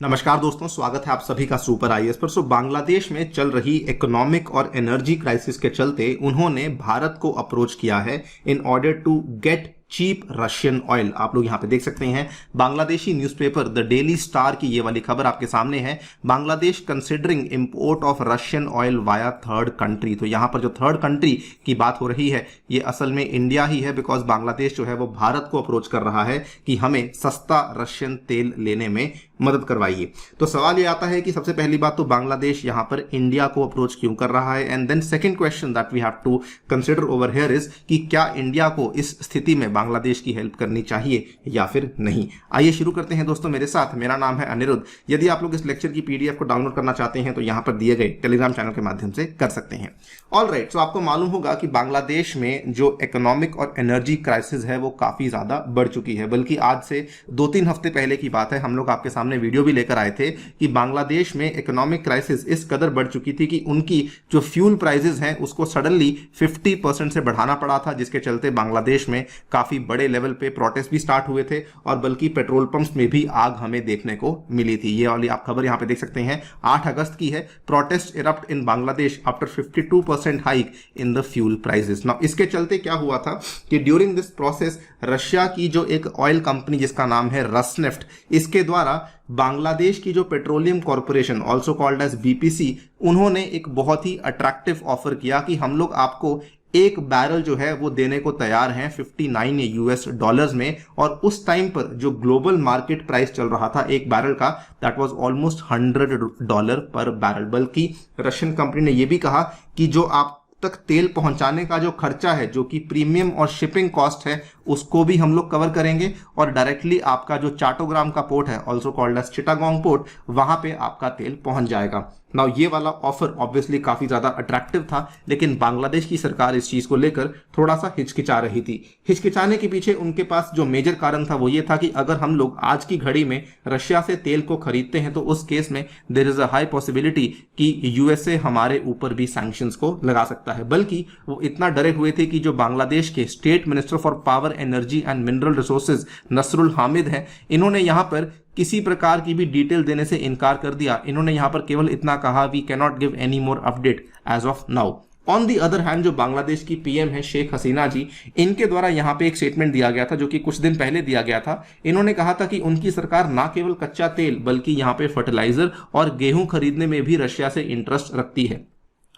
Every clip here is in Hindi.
नमस्कार दोस्तों, स्वागत है आप सभी का सुपर आईएएस पर। बांग्लादेश में चल रही इकोनॉमिक और एनर्जी क्राइसिस के चलते उन्होंने भारत को अप्रोच किया है in order to get cheap Russian oil. आप लोग यहां पे देख सकते हैं Bangladeshi newspaper the Daily Star की ये वाली खबर आपके सामने है। Bangladesh considering import of Russian oil via third country. तो यहां पर जो थर्ड कंट्री की बात हो रही है ये असल में इंडिया ही है, बिकॉज बांग्लादेश जो है वो भारत को अप्रोच कर रहा है कि हमें सस्ता रशियन तेल लेने में मदद करवाइए। तो सवाल ये आता है कि सबसे पहली बात तो बांग्लादेश यहां पर इंडिया को अप्रोच क्यों कर रहा है, and then second question that we have to consider over here is कि क्या इंडिया को इस स्थिति में बांग्लादेश की हेल्प करनी चाहिए या फिर नहीं। आइए शुरू करते हैं दोस्तों मेरे साथ। मेरा नाम है अनिरुद्ध। यदि आप लोग इस लेक्चर की पीडीएफ को डाउनलोड करना चाहते हैं तो यहां पर दिए गए टेलीग्राम चैनल के माध्यम से कर सकते हैं। ऑलराइट, सो आपको मालूम होगा कि बांग्लादेश में जो इकोनॉमिक और एनर्जी क्राइसिस है वो काफी ज्यादा बढ़ चुकी है। बल्कि आज से 2-3 हफ्ते पहले की बात है, हम लोग आपके सामने वीडियो भी लेकर आए थे कि बांग्लादेश में इकोनॉमिक क्राइसिस इस कदर बढ़ चुकी थी कि उनकी जो फ्यूल प्राइसेस हैं उसको सडनली 50% से बढ़ाना पड़ा था, जिसके चलते बांग्लादेश में काफी बड़े लेवल पे प्रोटेस्ट भी स्टार्ट हुए थे और बल्कि पेट्रोल पंप्स में भी आग हमें देखने को मिली थी। ये वाली आप खबर यहां पे देख सकते हैं, 8 अगस्त की है। Protest erupt in Bangladesh after 52% hike in the fuel prices. Now इसके चलते क्या हुआ था कि ड्यूरिंग दिस प्रोसेस रशिया की जो एक ऑयल कंपनी जिसका नाम है रसनेफ्ट, इसके द्वारा बांग्लादेश की जो petroleum corporation also called as BPC, उन्होंने एक बहुत ही अट्रैक्टिव ऑफर किया कि हम लोग आपको एक बैरल जो है वो देने को तैयार हैं 59 यूएस डॉलर्स में। और उस टाइम पर जो ग्लोबल मार्केट प्राइस चल रहा था एक बैरल का, दैट वाज ऑलमोस्ट $100 पर बैरल। बल्कि रशियन कंपनी ने यह भी कहा कि जो आप तक तेल पहुंचाने का जो खर्चा है, जो कि प्रीमियम और शिपिंग कॉस्ट है, उसको भी हम लोग कवर करेंगे और डायरेक्टली आपका जो चाटोग्राम का पोर्ट है also called as Chittagong port, वहां पे आपका तेल पहुंच जाएगा। नाउ ये वाला ऑफर ऑब्वियसली काफी ज्यादा अट्रैक्टिव था, लेकिन बांग्लादेश की सरकार इस चीज को लेकर थोड़ा सा हिचकिचा रही थी। हिचकिचाने के पीछे उनके पास जो मेजर कारण था वो ये था कि अगर हम लोग आज की घड़ी में रशिया से तेल को खरीदते हैं तो उस केस में there is a high possibility कि यूएसए हमारे ऊपर भी सैंक्शंस को लगा सकता है। बल्कि वो इतना डरे हुए थे कि जो बांग्लादेश के state minister for power, energy and mineral resources Nasrul Hamid हैं, इन्होंने यहां पर किसी प्रकार की भी डिटेल देने से इनकार कर दिया। इन्होंने यहां पर केवल इतना कहा, we can not give any more update as of now. On the other hand जो बांग्लादेश की पीएम है शेख हसीना जी, इनके द्वारा यहां पे एक स्टेटमेंट दिया गया था जो कि कुछ दिन पहले दिया गया था। इन्होंने कहा था कि उनकी सरकार ना केवल कच्चा तेल बल्कि यहां पे फर्टिलाइजर और गेहूं खरीदने में भी रशिया से इंटरेस्ट रखती है।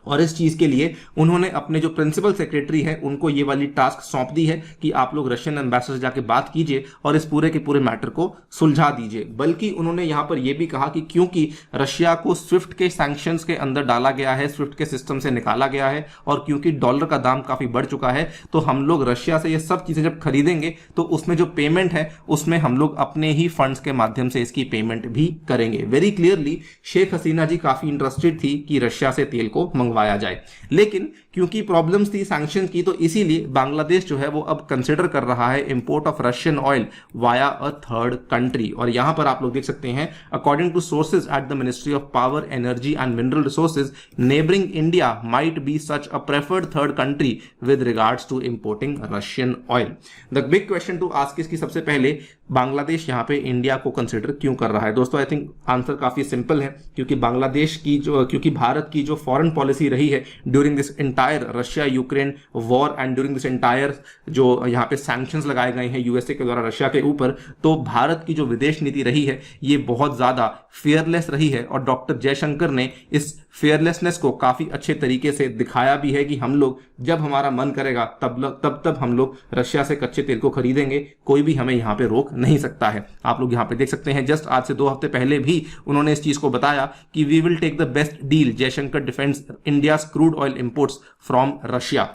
और इस चीज के लिए उन्होंने अपने जो प्रिंसिपल सेक्रेटरी है उनको ये वाली टास्क सौंप दी है कि आप लोग रशियन एम्बेसडर से जाके बात कीजिए और इस पूरे के पूरे मैटर को सुलझा दीजिए। बल्कि उन्होंने यहां पर यह भी कहा कि क्योंकि रशिया को स्विफ्ट के सैंक्शंस के अंदर डाला गया है, स्विफ्ट के सिस्टम से निकाला गया है, और क्योंकि डॉलर का दाम काफी बढ़ चुका है, तो हम लोग रशिया से ये सब चीजें जब खरीदेंगे तो उसमें जो पेमेंट है उसमें हम लोग अपने ही फंड्स के माध्यम से इसकी पेमेंट भी करेंगे। वेरी क्लियरली शेख हसीना जी काफी इंटरेस्टेड थी कि रशिया से तेल को मंगवाया जाए, लेकिन क्योंकि प्रॉब्लम्स थी सैंक्शन की, तो इसीलिए बांग्लादेश जो है वो अब कंसिडर कर रहा है import of Russian oil via a third country. और यहां पर आप लोग देख सकते हैं, according to sources at the ministry of power, energy and mineral resources, neighbouring India might be such a preferred third country with regards to importing Russian oil. The big question to ask इसकी सबसे पहले बांग्लादेश यहां पे इंडिया को कंसिडर क्यों कर रहा है। दोस्तों आई थिंक आंसर काफी सिंपल है, क्योंकि भारत की जो फॉरेन पॉलिसी रही है during this entire Russia Ukraine war and during this entire जो यहाँ पे सैंक्शंस लगाए गए हैं यूएसए के द्वारा रशिया के ऊपर, तो भारत की जो विदेश नीति रही है ये बहुत ज्यादा फेयरलेस रही है। और डॉक्टर जयशंकर ने इस फेयरलेसनेस को काफी अच्छे तरीके से दिखाया भी है कि हम लोग जब हमारा मन करेगा तब हम लोग रशिया से कच्चे तेल को खरीदेंगे, कोई भी हमें यहाँ पे रोक नहीं सकता है। आप लोग यहाँ पे देख सकते हैं, जस्ट आज से 2 हफ्ते पहले भी उन्होंने इस चीज को बताया कि we will take the best deal, Jaishankar defends India's crude oil imports from Russia.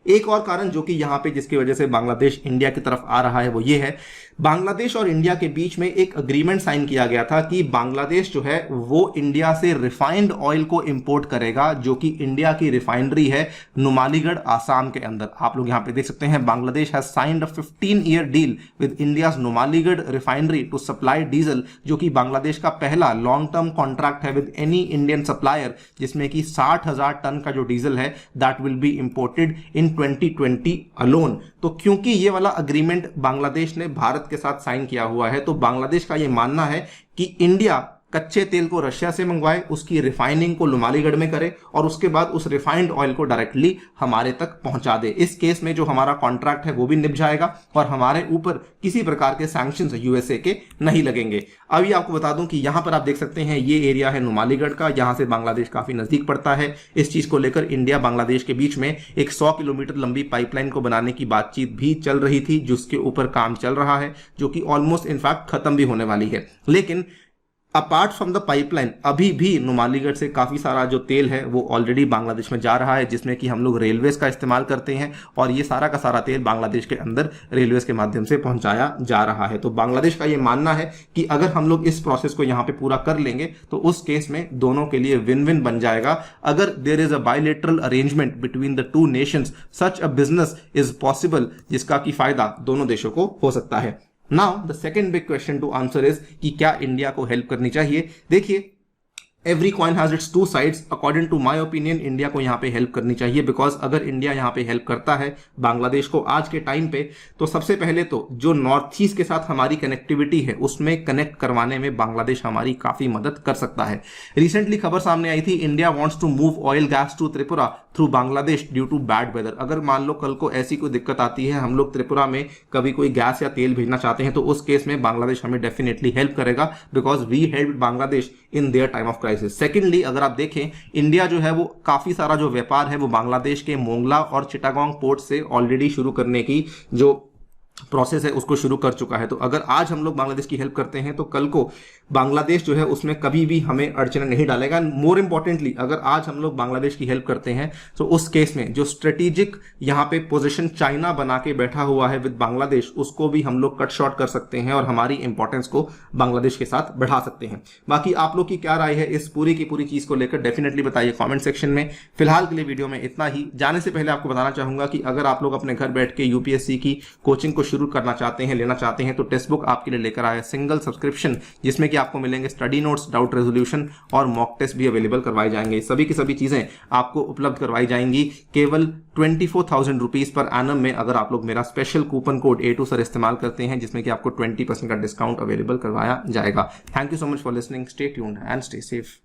एक और कारण जो कि यहां पे जिसकी वजह से बांग्लादेश इंडिया की तरफ आ रहा है वो ये है, बांग्लादेश और इंडिया के बीच में एक अग्रीमेंट साइन किया गया था कि बांग्लादेश जो है वो इंडिया से रिफाइंड ऑयल को इंपोर्ट करेगा, जो कि इंडिया की रिफाइनरी है नुमालीगढ़ आसाम के अंदर। आप लोग यहां पे देख सकते हैं, Bangladesh has signed a 15-year deal with India's Numaligarh refinery to supply diesel, जो कि बांग्लादेश का पहला लॉन्ग टर्म कॉन्ट्रैक्ट है विद एनी इंडियन सप्लायर, जिसमें कि 60,000 टन का जो डीजल है that will be imported in in 2020 alone. तो क्योंकि ये वाला अग्रीमेंट बांग्लादेश ने भारत के साथ साइन किया हुआ है, तो बांग्लादेश का ये मानना है कि इंडिया कच्चे तेल को रशिया से मंगवाए, उसकी रिफाइनिंग को नुमालीगढ़ में करे और उसके बाद उस रिफाइंड ऑयल को डायरेक्टली हमारे तक पहुंचा दे। इस केस में जो हमारा कॉन्ट्रैक्ट है वो भी निभ जाएगा और हमारे ऊपर किसी प्रकार के सैंक्शंस यूएसए के नहीं लगेंगे। अभी आपको बता दूं कि यहां पर आप देख सकते हैं ये एरिया है नुमालीगढ़ का, यहां से बांग्लादेश काफी नजदीक पड़ता है। इस चीज को लेकर इंडिया बांग्लादेश के बीच में एक 100 किलोमीटर लंबी पाइपलाइन को बनाने की बातचीत भी चल रही थी, जिसके ऊपर काम चल रहा है, जो कि ऑलमोस्ट इनफैक्ट खत्म भी होने वाली है। लेकिन अपार्ट फ्रॉम द पाइपलाइन अभी भी नुमालीगढ़ से काफी सारा जो तेल है वो ऑलरेडी बांग्लादेश में जा रहा है, जिसमें कि हम लोग रेलवेज का इस्तेमाल करते हैं और ये सारा का सारा तेल बांग्लादेश के अंदर रेलवेज के माध्यम से पहुंचाया जा रहा है। तो बांग्लादेश का ये मानना है कि अगर हम लोग इस प्रोसेस को यहाँ पे पूरा कर लेंगे तो उस केस में दोनों के लिए विन विन बन जाएगा। अगर there is a bilateral arrangement between the two nations, such a business is possible, जिसका की फायदा दोनों देशों को हो सकता है। Now the second big question to answer is कि क्या इंडिया को हेल्प करनी चाहिए। देखिए, every coin has its two sides. According to my opinion India को यहाँ पे हेल्प करनी चाहिए, बिकॉज अगर इंडिया यहाँ पे हेल्प करता है बांग्लादेश को आज के टाइम पे, तो सबसे पहले तो जो नॉर्थ ईस्ट के साथ हमारी कनेक्टिविटी है उसमें कनेक्ट करवाने में बांग्लादेश हमारी काफी मदद कर सकता है। रिसेंटली खबर सामने आई थी, India wants to move oil gas to Tripura through Bangladesh due to bad weather. अगर मान लो कल को ऐसी कोई दिक्कत आती है, हम लोग त्रिपुरा में कभी कोई गैस या तेल भेजना चाहते हैं, तो उस केस में बांग्लादेश हमें डेफिनेटली हेल्प करेगा, because we help Bangladesh in their time of crisis. Secondly, अगर आप देखें, इंडिया जो है वो काफी सारा जो व्यापार है वो बांग्लादेश के मोंगला और चिटागोंग पोर्ट से ऑलरेडी शुरू करने की जो प्रोसेस है उसको शुरू कर चुका है। तो अगर आज हम लोग बांग्लादेश की हेल्प करते हैं तो कल को बांग्लादेश जो है उसमें कभी भी हमें अड़चन नहीं डालेगा। मोर इंपॉर्टेंटली, अगर आज हम लोग बांग्लादेश की हेल्प करते हैं तो उस केस में जो स्ट्रेटेजिक यहाँ पे पोजीशन चाइना बना के बैठा हुआ है विद बांग्लादेश, उसको भी हम लोग कट शॉर्ट कर सकते हैं और हमारी इंपॉर्टेंस को बांग्लादेश के साथ बढ़ा सकते हैं। बाकी आप लोग की क्या राय है इस पूरी की पूरी चीज को लेकर, डेफिनेटली बताइए कॉमेंट सेक्शन में। फिलहाल के लिए वीडियो में इतना ही। जाने से पहले आपको बताना चाहूंगा कि अगर आप लोग अपने घर बैठ के यूपीएससी की कोचिंग को शुरू करना चाहते हैं, लेना चाहते हैं, तो टेक्स्ट बुक आपके लिए लेकर आया सिंगल सब्सक्रिप्शन, जिसमें कि आपको मिलेंगे स्टडी नोट्स, डाउट रेजोल्यूशन और मॉक टेस्ट भी अवेलेबल करवाए जाएंगे। सभी की सभी चीजें आपको उपलब्ध करवाई जाएंगी केवल 24,000 रुपीज पर एनम में, अगर आप लोग मेरा special coupon code A2 sir इस्तेमाल करते हैं, जिसमें कि आपको 20% का डिस्काउंट अवेलेबल करवाया जाएगा। Thank you so much for listening. Stay tuned and stay safe.